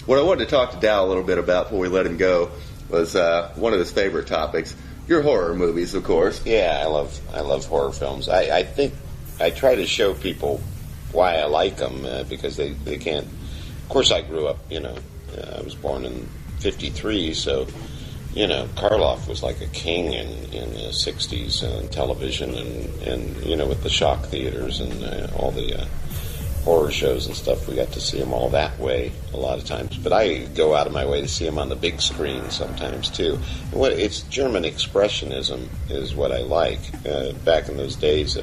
What I wanted to talk to Dow a little bit about before we let him go was one of his favorite topics. Your horror movies, of course. Yeah, I love horror films. I think I try to show people why I like them because they can't. Of course, I grew up. I was born in '53, so Karloff was like a king in the '60s on television, and with the shock theaters and all the horror shows and stuff, we got to see them all that way a lot of times. But I go out of my way to see them on the big screen sometimes too. It's German expressionism is what I like. Back in those days,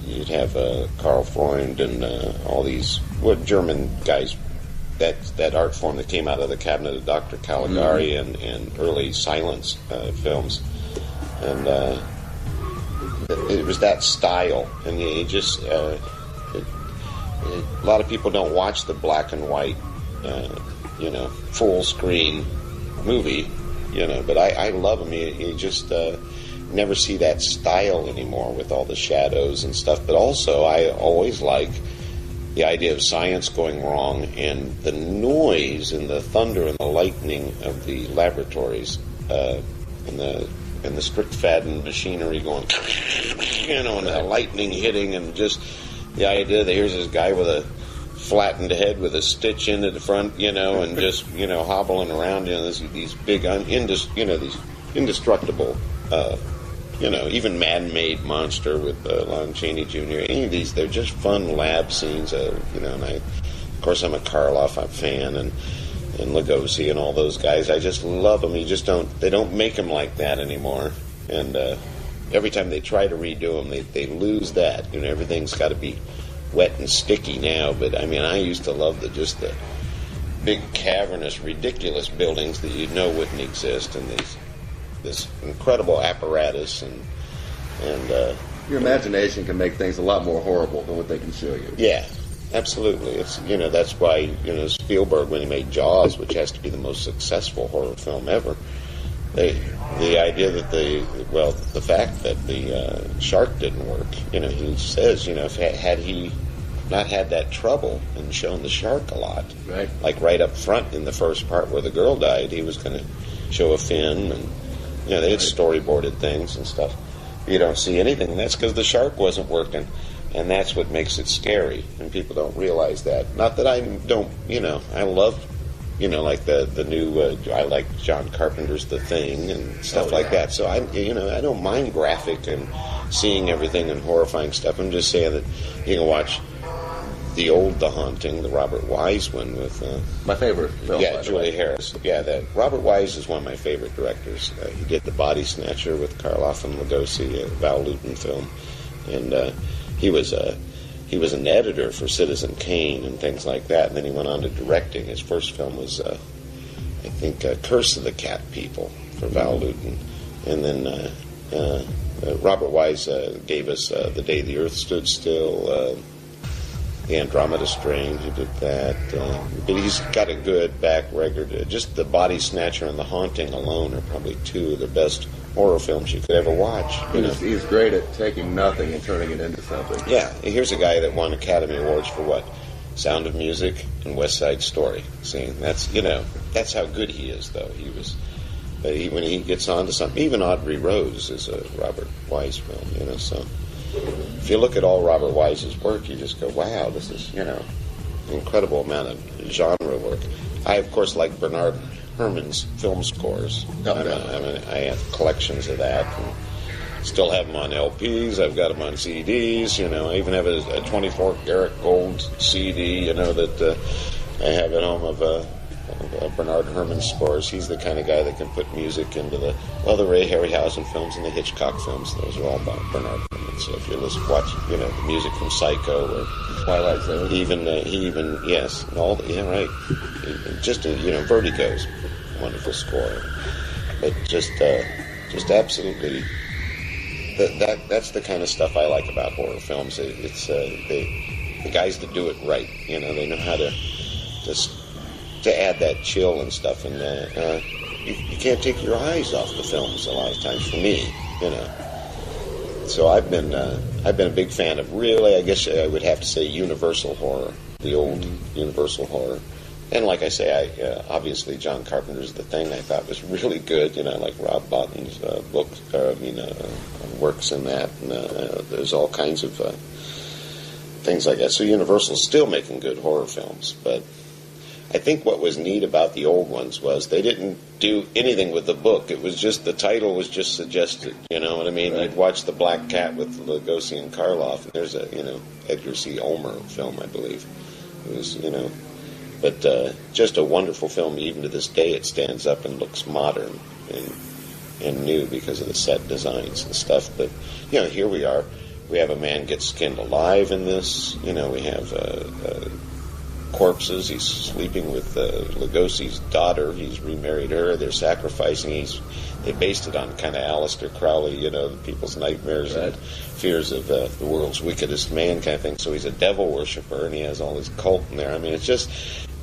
you'd have Karl Freund and all these German guys. That art form that came out of the cabinet of Dr. Caligari and early silence films, and it was that style, and you just. A lot of people don't watch the black and white, full screen movie, but I love them. You just never see that style anymore with all the shadows and stuff. But also, I always like the idea of science going wrong and the noise and the thunder and the lightning of the laboratories and the Strickfaden machinery going, and the lightning hitting and just. The idea that here's this guy with a flattened head with a stitch into the front, and just, hobbling around, these big, these indestructible, even man-made monster with Lon Chaney Jr. Any of these, they're just fun lab scenes, and of course, I'm a Karloff fan, and Lugosi and all those guys. I just love them. They don't make them like that anymore, and every time they try to redo them, they lose that. Everything's got to be wet and sticky now. But I used to love the big, cavernous, ridiculous buildings that wouldn't exist, and this incredible apparatus, and your imagination can make things a lot more horrible than what they can show you. Yeah, absolutely. It's that's why Spielberg, when he made Jaws, which has to be the most successful horror film ever. The idea that the fact that the shark didn't work, he says, had he not had that trouble and shown the shark a lot, right, like right up front in the first part where the girl died, he was going to show a fin, and they had storyboarded things and stuff. You don't see anything. That's because the shark wasn't working, and that's what makes it scary, and people don't realize that. Not that I don't, I love. Like the new, I like John Carpenter's The Thing and stuff like that. So I don't mind graphic and seeing everything and horrifying stuff. I'm just saying that you can watch the old The Haunting, the Robert Wise one with my favorite film. Yeah, Julie Harris. Yeah, that Robert Wise is one of my favorite directors. He did The Body Snatcher with Karloff and Lugosi, a Val Lewton film, and he was an editor for Citizen Kane and things like that, and then he went on to directing. His first film was, I think, Curse of the Cat People for Val Lewton. And then Robert Wise gave us The Day the Earth Stood Still, The Andromeda Strain, he did that. But he's got a good back record. Just The Body Snatcher and The Haunting alone are probably two of the best horror films you could ever watch. He's great at taking nothing and turning it into something. Yeah, here's a guy that won Academy Awards for what? Sound of Music and West Side Story. See, that's how good he is, though. When he gets on to something, even Audrey Rose is a Robert Wise film, so if you look at all Robert Wise's work, you just go, wow, this is, an incredible amount of genre work. I, of course, like Bernard Herrmann's film scores. I have collections of that. And still have them on LPs. I've got them on CDs. I even have a 24 karat gold CD. That I have at home of Bernard Herrmann's scores. He's the kind of guy that can put music into the Ray Harryhausen films and the Hitchcock films. Those are all by Bernard Herrmann. So if you watch, the music from Psycho or Twilight Zone, yes, right. Just Vertigo's wonderful score, but just absolutely. That's the kind of stuff I like about horror films. It's the guys that do it right. They know how to add that chill and stuff, and you can't take your eyes off the films a lot of times. For me, So I've been a big fan of, really, I guess I would have to say, Universal horror, the old Universal horror And like I say, obviously John Carpenter's The Thing I thought was really good. Like Rob Botton's works in that. And there's all kinds of things like that. So Universal's still making good horror films. But I think what was neat about the old ones was they didn't do anything with the book. It was just, the title was just suggested. You know what I mean? Right. You'd watch The Black Cat with Lugosi and Karloff. And there's a, Edgar C. Ulmer film, I believe. It was, But just a wonderful film. Even to this day, it stands up and looks modern and new because of the set designs and stuff. But, here we are. We have a man get skinned alive in this. We have corpses. He's sleeping with Lugosi's daughter. He's remarried her. They're sacrificing. They based it on kind of Aleister Crowley, people's nightmares and fears of the world's wickedest man kind of thing. So he's a devil worshiper, and he has all his cult in there. I mean, it just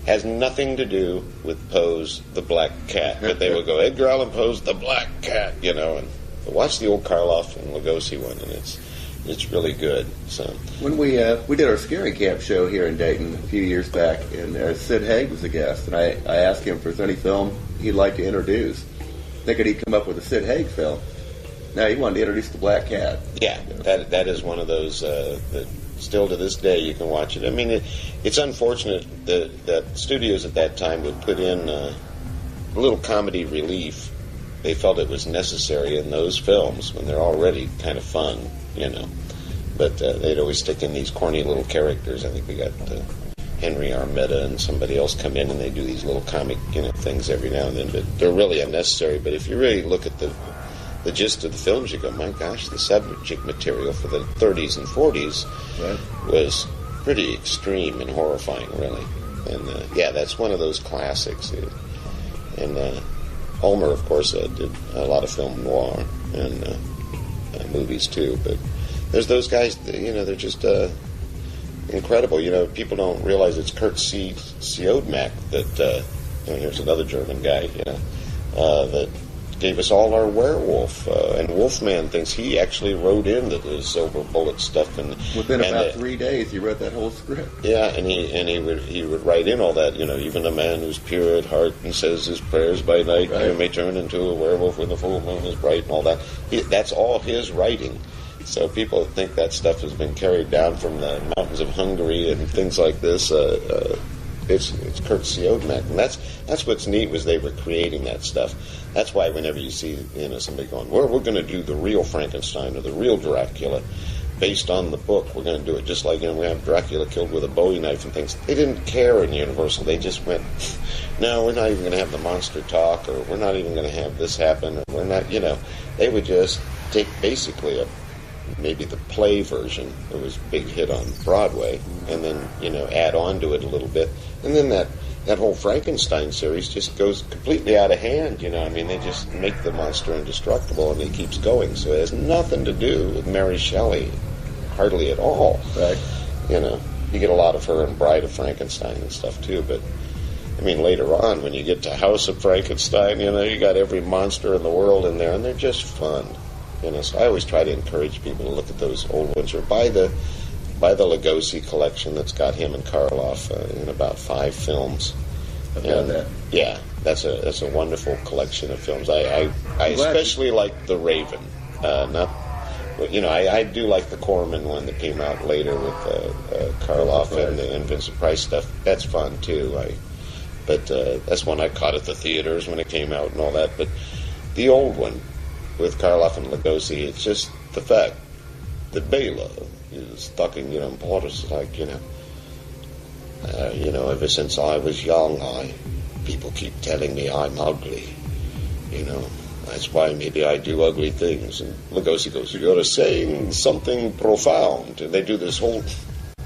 has nothing to do with Poe's The Black Cat. But they would go, Edgar Allan Poe's The Black Cat, and watch the old Karloff and Lugosi one, and it's really good. So when we did our Scary Camp show here in Dayton a few years back, and Sid Haig was a guest, and I asked him if there's any film he'd like to introduce, thinking he'd come up with a Sid Haig film. Now he wanted to introduce The Black Cat. Yeah, that is one of those that still to this day you can watch it. I mean, it's unfortunate that studios at that time would put in a little comedy relief. They felt it was necessary in those films when they're already kind of fun, But they'd always stick in these corny little characters. I think we got Henry Armetta and somebody else come in, and they do these little comic, things every now and then. But they're really unnecessary. But if you really look at the gist of the films, you go, my gosh, the subject material for the 30s and 40s was pretty extreme and horrifying, really. And that's one of those classics. And Ulmer, of course, did a lot of film noir and movies too. But there's those guys, they're just incredible. People don't realize it's Kurt Siodmak that, here's another German guy, that gave us all our werewolf. And Wolfman thinks he actually wrote in the Silver Bullet stuff. And within about 3 days, he wrote that whole script. Yeah, and he would write in all that. Even a man who's pure at heart and says his prayers by night may turn into a werewolf when the full moon is bright and all that. That's all his writing. So people think that stuff has been carried down from the mountains of Hungary and things like this. It's Kurt Siodmak, and that's what's neat, was they were creating that stuff. That's why whenever you see somebody going, we're going to do the real Frankenstein or the real Dracula based on the book, we're going to do it just like we have Dracula killed with a Bowie knife and things. They didn't care in Universal. They just went, no, we're not even going to have the monster talk, or we're not even going to have this happen, or we're not. They would just take basically maybe the play version that was a big hit on Broadway, and then add on to it a little bit, and then that whole Frankenstein series just goes completely out of hand. They just make the monster indestructible, and he keeps going. So it has nothing to do with Mary Shelley, hardly at all. Right. You get a lot of her in Bride of Frankenstein and stuff too, but later on when you get to House of Frankenstein, you got every monster in the world in there, and they're just fun. So I always try to encourage people to look at those old ones, or buy the Lugosi collection that's got him and Karloff in about 5 films. I've got that. Yeah, that's a wonderful collection of films. I especially like The Raven. I do like the Corman one that came out later with Karloff and Vincent Price stuff. That's fun too. But that's one I caught at the theaters when it came out and all that. But the old one with Karloff and Lugosi, it's just the fact that Bela is talking, in Portus, like, ever since I was young, people keep telling me I'm ugly, that's why maybe I do ugly things. And Lugosi goes, you're saying something profound. And they do this whole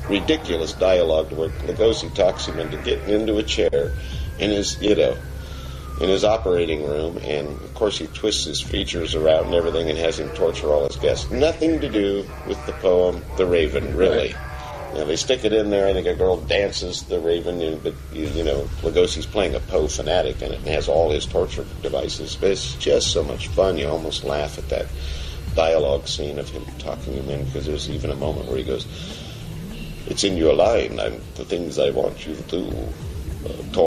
ridiculous dialogue where Lugosi talks him into getting into a chair in his, in his operating room, and of course he twists his features around and everything and has him torture all his guests. Nothing to do with the poem The Raven, really. They stick it in there. I think a girl dances The Raven, but Lugosi's playing a Poe fanatic in it and has all his torture devices. But it's just so much fun. You almost laugh at that dialogue scene of him talking him in, because there's even a moment where he goes, it's in your line, the things I want you to do.